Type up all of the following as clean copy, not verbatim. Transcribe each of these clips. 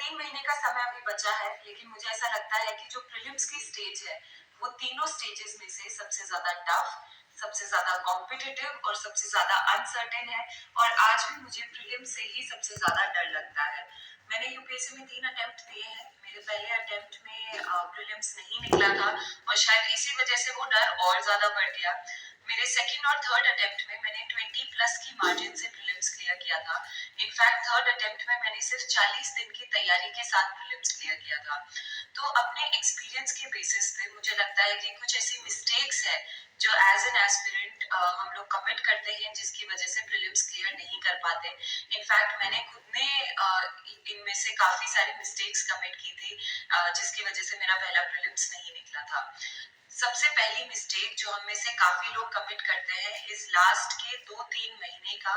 3 महीने का समय अभी बचा है, लेकिन मुझे ऐसा लगता है कि जो प्रीलिम्स की स्टेज है, वो तीनों स्टेजेस में से सबसे ज़्यादा टफ, सबसे ज़्यादा कॉम्पिटिटिव और सबसे ज़्यादा अनसर्टेन है। और आज भी मुझे प्रीलिम्स से ही सबसे ज़्यादा डर लगता है। मैंने यूपीएससी में 3 अटेम्प्ट दिए हैं। मेरे पहले अटेम्प्ट में प्रीलिम्स नहीं निकला था और शायद इसी वजह से वो डर और ज़्यादा बढ़ गया। मेरे सेकंड और थर्ड अटेम्प्ट में मैंने 20 प्लस की मार्जिन से प्रीलिम्स क्लियर किया था। इनफैक्ट थर्ड अटेम्प्ट में मैंने सिर्फ 40 दिन की तैयारी के साथ प्रीलिम्स क्लियर किया था। तो अपने एक्सपीरियंस के बेसिस पे मुझे लगता है कि कुछ ऐसी मिस्टेक्स है जो एज एन एस्पिरेंट हम लोग कमिट करते हैं, जिसकी वजह से प्रीलिम्स क्लियर नहीं कर पाते। इनफैक्ट मैंने खुद ने इनमें से काफी सारी मिस्टेक्स कमिट की थी, जिसकी वजह से मेरा पहला प्रीलिम्स नहीं निकला था। सबसे पहली मिस्टेक जो हम में से काफी लोग कमिट करते हैं इस लास्ट के 2-3 महीने का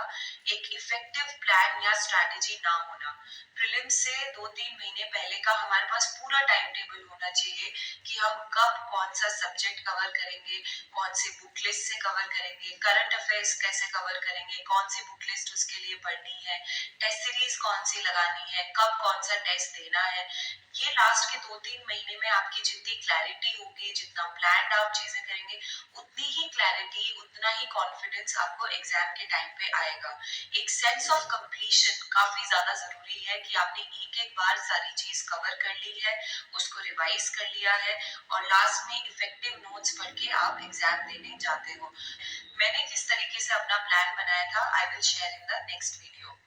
एक इफेक्टिव प्लान या स्ट्रैटेजी ना होना। प्रीलिम्स से 2-3 महीने पहले का हमारे पास पूरा टाइम टेबल होना चाहिए कि हम कब कौन सा सब्जेक्ट कवर करेंगे, कौन सी बुक लिस्ट से कवर करेंगे, करंट अफेयर्स कैसे कवर करेंगे, कौन सी बुक लिस्ट उसके लिए पढ़नी है, टेस्ट सीरीज कौन सी लगानी है, कब कौन सा टेस्ट देना है। ये लास्ट के 2-3 महीने में आपकी जितनी क्लैरिटी होगी, जितना प्लान्ड आप चीजें करेंगे, उतनी ही क्लैरिटी, उतना ही कॉन्फिडेंस आपको एग्जाम के टाइम पे आएगा। एक सेंस ऑफ कंप्लीशन काफी ज्यादा जरूरी है कि आपने एक एक बार सारी चीज कवर कर ली है, उसको रिवाइज कर लिया है और लास्ट में इफेक्टिव नोट्स पढ़ के आप एग्जाम देने जाते हो। मैंने किस तरीके से अपना प्लान बनाया था, आई will share in the next video.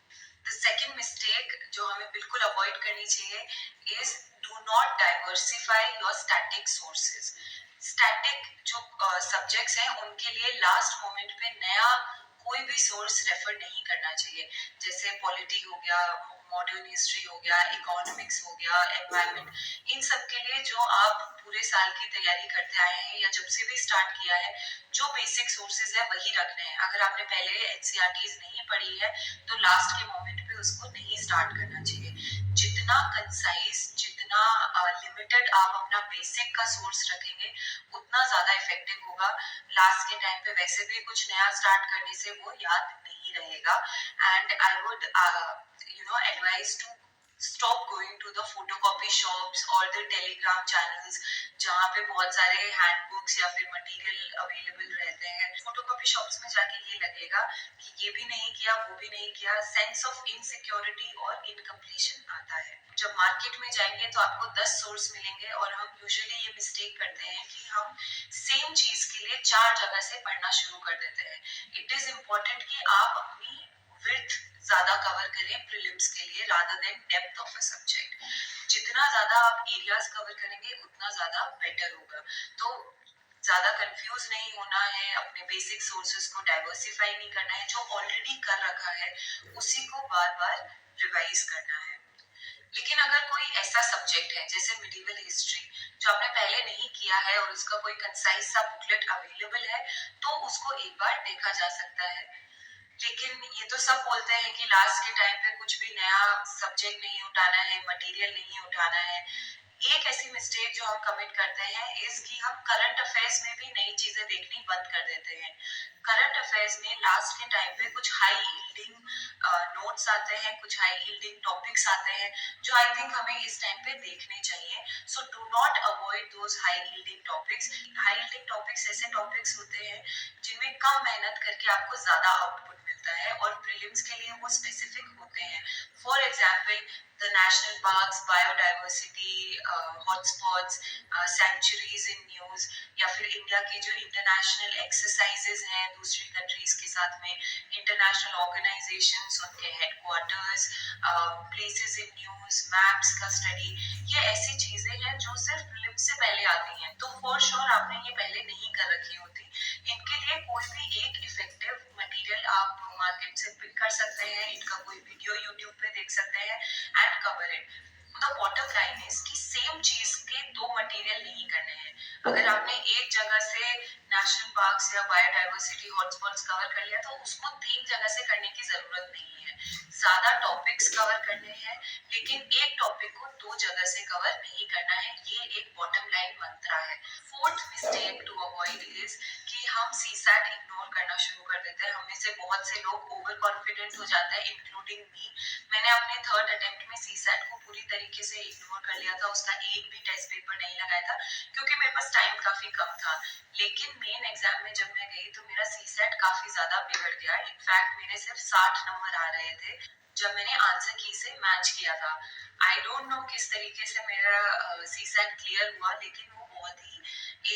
The second mistake जो हमें बिल्कुल अवॉइड करनी चाहिए is do not diversify your static sources. Static जो सब्जेक्ट्स हैं उनके लिए लास्ट मोमेंट पे नया कोई भी सोर्स रेफर नहीं करना चाहिए। जैसे पॉलिटी हो गया, मॉडर्न हिस्ट्री हो गया, इकोनॉमिक्स हो गया, एनवायरमेंट, इन सब के लिए जो आप पूरे साल की तैयारी करते आए हैं या जब से भी स्टार्ट किया है, जो बेसिक सोर्सेज है वही रखने हैं। अगर आपने पहले एनसीईआरटीज नहीं पढ़ी है तो लास्ट के मोमेंट पे उसको नहीं स्टार्ट करना चाहिए। जितना कंसाइज, जितना लिमिटेड आप अपना बेसिक का सोर्स रखेंगे, उतना ज्यादा इफेक्टिव होगा। लास्ट के टाइम पे वैसे भी कुछ नया स्टार्ट करने से वो याद नहीं रहेगा। And I would advise to stop going to the photocopy shops or the telegram channels जहाँ पे बहुत सारे हैंडबुक्स या फिर मटेरियल अवेलेबल रहते हैं। फोटोकॉपी शॉप्स में जाके ये लगेगा कि ये भी नहीं किया, वो भी नहीं किया, सेंस ऑफ इनसिक्योरिटी और इनकम्प्लीशन आता है। जब मार्केट में जाएंगे तो आपको 10 सोर्स मिलेंगे और हम यूजुअली ये मिस्टेक करते हैं कि हम सेम चीज के लिए 4 जगह से पढ़ना शुरू कर देते हैं। इट इज इम्पोर्टेंट कि आप अपनी विड्थ ज्यादा कवर करें प्रीलिम्स के लिए rather than depth of a subject. जितना ज्यादा आप एरियाज कवर करेंगे उतना ज्यादा बेटर होगा। तो ज्यादा कंफ्यूज नहीं होना है, अपने बेसिक सोर्सेज को डाइवर्सिफाई नहीं करना है, जो ऑलरेडी कर रखा है उसी को बार बार रिवाइज करना है। लेकिन अगर कोई ऐसा सब्जेक्ट है जैसे मिडिवल हिस्ट्री जो आपने पहले नहीं किया है और उसका कोई कंसाइज सा बुकलेट अवेलेबल है, तो उसको एक बार देखा जा सकता है। लेकिन ये तो सब बोलते हैं कि लास्ट के टाइम पे कुछ भी नया सब्जेक्ट नहीं उठाना है, मटेरियल नहीं उठाना है। एक ऐसी मिस्टेक जो हम कमिट करते हैं इस कि हम करंट अफेयर्स में भी नई चीजें देखनी बंद कर देते हैं। करंट अफेयर्स में लास्ट के टाइम पे कुछ हाई यील्डिंग नोट्स आते हैं, कुछ हाई यील्डिंग टॉपिक्स आते हैं जो आई थिंक हमें इस टाइम पे देखने चाहिए। So do not avoid those high yielding topics. High yielding topics ऐसे टॉपिक्स होते हैं जिनमें कम मेहनत करके आपको ज्यादा आउटपुट मिलता है और प्रीलिम्स के लिए वो स्पेसिफिक होते हैं। For example the national parks, biodiversity, hotspots, sanctuaries in news, या फिर इंडिया की जो इंटरनेशनल एक्सरसाइजेज हैं दूसरी कंट्रीज के साथ में, इंटरनेशनल ऑर्गेनाइजेशंस, उनके headquarters, places in news, maps का स्टडी, ये ऐसी चीजें हैं जो सिर्फ प्रीलिम्स से पहले आती हैं। तो फॉर श्योर आपने ये पहले नहीं कर रखी होती। इनके लिए कोई भी एक इफेक्टिव मटेरियल आप मार्केट से पिक कर सकते हैं, इनका कोई वीडियो यूट्यूब पे देख सकते हैं and cover it. The bottom line is कि सेम चीज के दो मटेरियल नहीं करने हैं। अगर आपने एक जगह से नेशनल पार्क्स या बायोडाइवर्सिटी हॉटस्पॉट्स कवर कर लिया तो उसको 3 जगह से करने की जरूरत नहीं है। ज्यादा टॉपिक्स कवर करने हैं, लेकिन एक टॉपिक को दो जगह से कवर नहीं करना है। ये एक बॉटम लाइन मंत्रा है। Fourth mistake to avoid is कि हम सीसैट इग्नोर करना शुरू कर देते हैं। हम में से बहुत से लोग ओवर कॉन्फिडेंट हो जाते हैं, इंक्लूडिंग मी। मैंने अपने थर्ड अटेम्प्ट में सीसैट को पूरी तरीके से इग्नोर कर लिया था। उसका एक भी टेस्ट पेपर नहीं लगाया था क्योंकि मेरे पास टाइम काफी कम था। लेकिन मेन एग्जाम में जब मैं गई तो मेरा सीसैट काफी ज्यादा बिगड़ गया। इनफैक्ट मेरे सिर्फ 60 नंबर आ रहे थे जब मैंने आंसर की से मैच किया था। आई डोंट नो किस तरीके से मेरा सीसैट क्लियर हुआ, लेकिन वो बहुत ही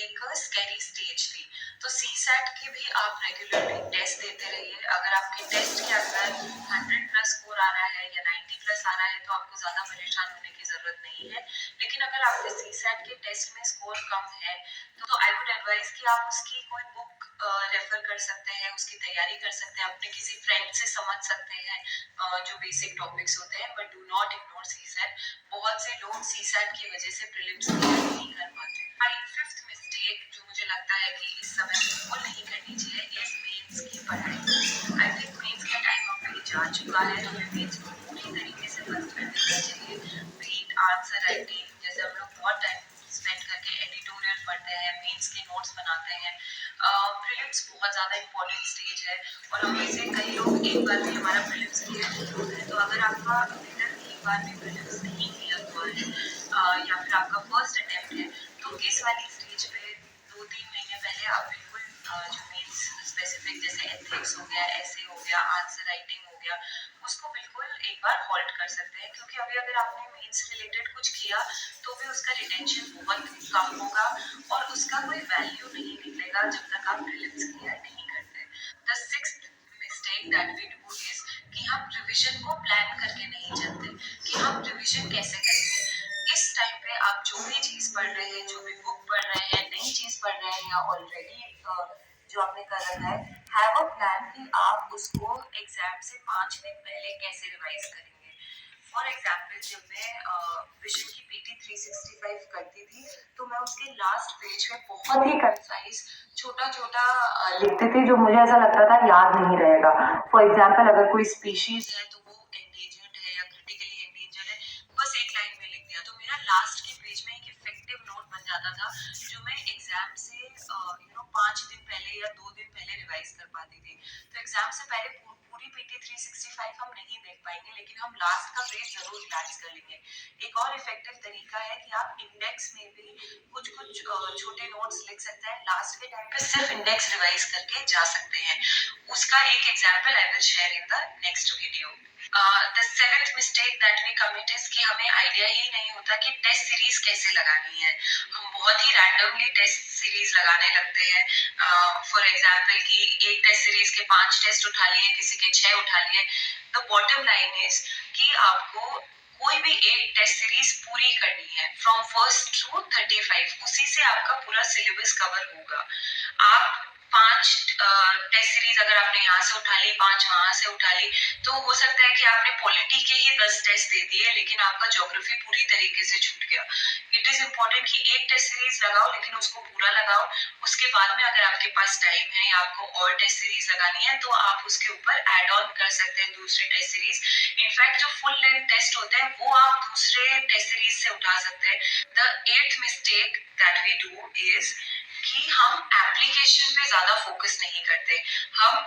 एक स्कैरी स्टेज थी। तो सीसैट के भी आप रेगुलरली टेस्ट देते रहिए। अगर आपके टेस्ट के अंदर 100 प्लस स्कोर आ रहा है या 90 प्लस आ रहा है तो आपको ज्यादा परेशान होने की जरूरत नहीं है। लेकिन अगर आपके सीसैट के टेस्ट में स्कोर कम है तो आई वुड एडवाइज कि आप उसकी कोई बुक रेफर कर सकते हैं, उसकी तैयारी कर सकते हैं, अपने किसी फ्रेंड से समझ सकते हैं जो बेसिक टॉपिक्स होते हैं। But do not ignore CSAT. बहुत से लोग सीसैट की वजह से प्रीलिम्स क्लियर नहीं कर पाते। फिफ्थ मिस्टेक जो मुझे लगता है कि इस समय बिल्कुल नहीं करनी चाहिए इज मेंस की पढ़ाई। आई थिंक मेंस का टाइम अब भी जा चुका है। हमें मेंस को पूरी तरीके से बंद कर देना चाहिए। बीट आंसर राइटिंग जैसे हम लोग बहुत टाइम स्पेंड करके एडिटोरियल पढ़ते हैं, मेंस के नोट्स बनाते हैं। प्रीलिम्स बहुत ज़्यादा इंपॉर्टेंट स्टेज है और हम में से कई लोग एक बार में हमारा प्रीलिम्स क्लियर नहीं होता है। तो अगर आपका अभी तक एक बार में प्रीलिम्स नहीं क्लियर हुआ है या फिर आपका फर्स्ट अटेम्प्ट है तो इस वाली स्टेज पे 2-3 महीने पहले आप बिल्कुल जो मेंस स्पेसिफिक जैसे एथिक्स हो गया, ऐसे हो गया, आंसर राइटिंग हो गया, उसको बिल्कुल एक बार हॉल्ट कर सकते हैं। क्योंकि अभी अगर आपने मेंस रिलेटेड कुछ किया तो भी उसका रिटेंशन बहुत कम होगा और उसका कोई वैल्यू नहीं निकलेगा जब तक आप प्रीलिम्स क्लियर नहीं करते। The sixth mistake that we do is कि हम रिविजन को प्लान करके नहीं चलते कि हम रिविजन कैसे करेंगे। इस टाइम पे आप जो भी चीज पढ़ रहे हैं, जो भी बुक पढ़ रहे हैं, नई चीज पढ़ रहे हैं या ऑलरेडी जो आपने कर रखा है, हैव अ प्लान कि आप उसको एग्जाम से 5 दिन पहले कैसे रिवाइज करेंगे। फॉर एग्जाम्पल जब मैं विजन की पीटी 365 करती थी तो मैं उसके लास्ट पेज पे बहुत ही कंसाइज छोटा छोटा लिखती थी जो मुझे ऐसा लगता था याद नहीं रहेगा। फॉर एग्जाम्पल अगर कोई स्पीशीज है तो वो एंडेंजर्ड है या क्रिटिकली एंडेंजर्ड है, बस एक लाइन में लिख दिया तो मेरा लास्ट के पेज में एक इफेक्टिव नोट बन जाता था जो मैं एग्जाम से 5 दिन पहले या 2 दिन पहले रिवाइज कर पाती थी। तो एग्जाम से पहले पूरी पीटी 365 हम नहीं देख पाएंगे लेकिन हम लास्ट का पेज जरूर रिलैक्स कर लेंगे। एक और इफेक्टिव तरीका है कि आप इंडेक्स में भी कुछ कुछ छोटे नोट्स लिख सकते हैं। लास्ट के टाइम पे सिर्फ इंडेक्स रिवाइज करके जा सकते हैं। उसका एक example I will share in the next video. The seventh mistake that we commit is कि हमें आइडिया ही नहीं होता कि टेस्ट सीरीज कैसे लगानी है। हम बहुत ही रैंडमली टेस्ट सीरीज लगाने लगते हैं। फॉर एग्जाम्पल कि एक टेस्ट सीरीज के 5 टेस्ट उठा लिए, किसी के 6 उठा लिए। द बॉटम लाइन इज कि आपको कोई भी एक टेस्ट सीरीज पूरी करनी है फ्रॉम फर्स्ट टू 35। उसी से आपका पूरा सिलेबस कवर होगा। आप 5 टेस्ट सीरीज अगर आपने यहाँ से उठा ली, 5 वहां से उठा ली, तो हो सकता है कि आपने पॉलिटी के ही 10 टेस्ट दे दिए लेकिन आपका ज्योग्राफी पूरी तरीके से छूट गया। इट इज इम्पोर्टेंट कि एक टेस्ट सीरीज लगाओ लेकिन उसको पूरा लगाओ। उसके बाद में अगर आपके पास टाइम है या आपको और टेस्ट सीरीज लगानी है तो आप उसके ऊपर एड ऑन कर सकते हैं दूसरी टेस्ट सीरीज। इनफैक्ट जो फुल लेंथ टेस्ट होते हैं वो आप दूसरे टेस्ट सीरीज से उठा सकते हैं। The eighth mistake that we do is कि हम एप्लीकेशन पे ज्यादा फोकस नहीं करते। हम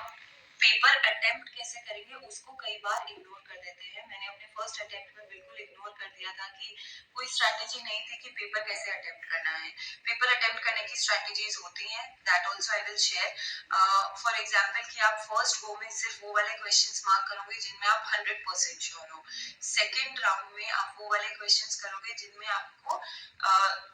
पेपर अटेम्प्ट कैसे करेंगे उसको कई बार इग्नोर कर देते हैं। मैंने अपने फर्स्ट अटेम्प्ट में बिल्कुल इग्नोर कर दिया था कि कोई स्ट्रैटेजी नहीं थी कि पेपर कैसे अटेम्प्ट करना है। पेपर अटेम्प्ट करने की स्ट्रैटेजीज होती हैं, that also I will share. For example कि आप फर्स्ट गो में सिर्फ वो वाले क्वेश्चंस मार्क करोगे जिनमें आप 100% श्योर हो। सेकेंड राउंड में आप वो वाले क्वेश्चंस करोगे जिनमें आपको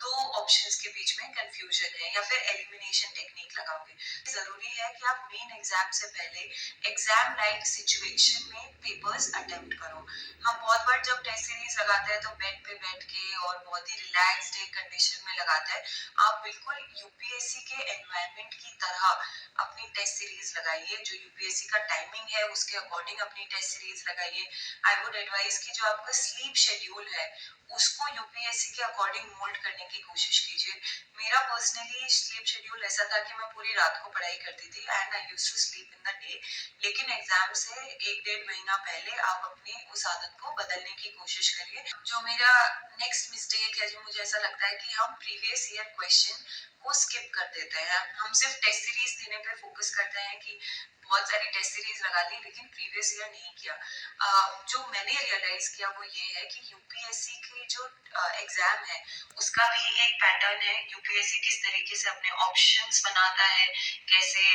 दो ऑप्शंस के बीच में कंफ्यूजन है या फिर एलिमिनेशन टेक्निक लगाओगे। जरूरी है कि आप मेन एग्जाम से पहले एग्जाम लाइक सिचुएशन में पेपर्स अटेम्प्ट करो। हम बहुत बार जब टेस्ट सीरीज लगाते लगाता है तो बेड पे बैठ के और बहुत ही रिलैक्स्ड एक कंडीशन में लगाता है। आप बिल्कुल यूपीएससी के एनवायरनमेंट की तरह अपनी टेस्ट सीरीज लगाइए, जो यूपीएससी का टाइमिंग है उसके अकॉर्डिंग अपनी टेस्ट सीरीज लगाइए। आई वुड एडवाइज कि जो आपका स्लीप शेड्यूल है उसको यूपीएससी के अकॉर्डिंग मोल्ड करने की कोशिश कीजिए। मेरा पर्सनली स्लीप शेड्यूल ऐसा था कि मैं पूरी रात को पढ़ाई करती थी and I used to sleep in the day. लेकिन एग्जाम से 1 डेढ़ महीना पहले आप अपनी उस आदत को बदलने की कोशिश करिए। जो मेरा नेक्स्ट मिस्टेक है, जो मुझे ऐसा लगता है कि हम प्रीवियस ईयर क्वेश्चन को स्किप कर देते हैं। हम सिर्फ टेस्ट सीरीज देने पे फोकस करते हैं कि बहुत सारी टेस्ट सीरीज लगा ली लेकिन प्रीवियस ईयर नहीं किया। जो मैंने रियलाइज किया वो ये है कि यूपीएससी के जो एग्जाम है उसका भी एक पैटर्न है। यूपीएससी किस तरीके से अपने ऑप्शंस बनाता है, कैसे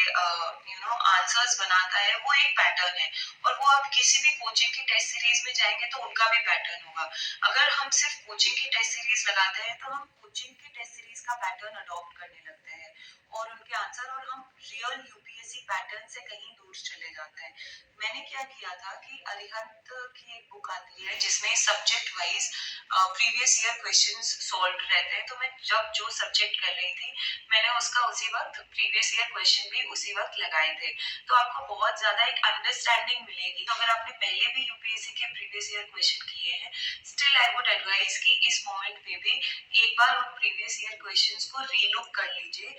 आंसर्स बनाता है, वो एक पैटर्न है। और वो आप किसी भी कोचिंग की टेस्ट सीरीज में जाएंगे तो उनका भी पैटर्न होगा। अगर हम सिर्फ कोचिंग की टेस्ट सीरीज लगाते हैं तो हम कोचिंग की टेस्ट सीरीज का पैटर्न अडॉप्ट करने लगते हैं और उनके आंसर, और हम रियल यूपीएससी पैटर्न से कहीं दूर चले जाते हैं। मैंने क्या किया था कि अरिहंत की एक बुक आती है जिसमें subject wise previous year questions solve रहते हैं। तो मैं जब जो सब्जेक्ट कर रही थी मैंने उसका उसी वक्त प्रीवियस ईयर क्वेश्चन भी उसी वक्त लगाए थे। तो आपको बहुत ज्यादा एक अंडरस्टैंडिंग मिलेगी। तो अगर आपने पहले भी यूपीएससी के प्रीवियस ईयर क्वेश्चन किए हैं, स्टिल आई वुड एडवाइज कि इस मोमेंट पे भी एक बार उन प्रीवियस ईयर क्वेश्चंस को रीलुक कर लीजिए।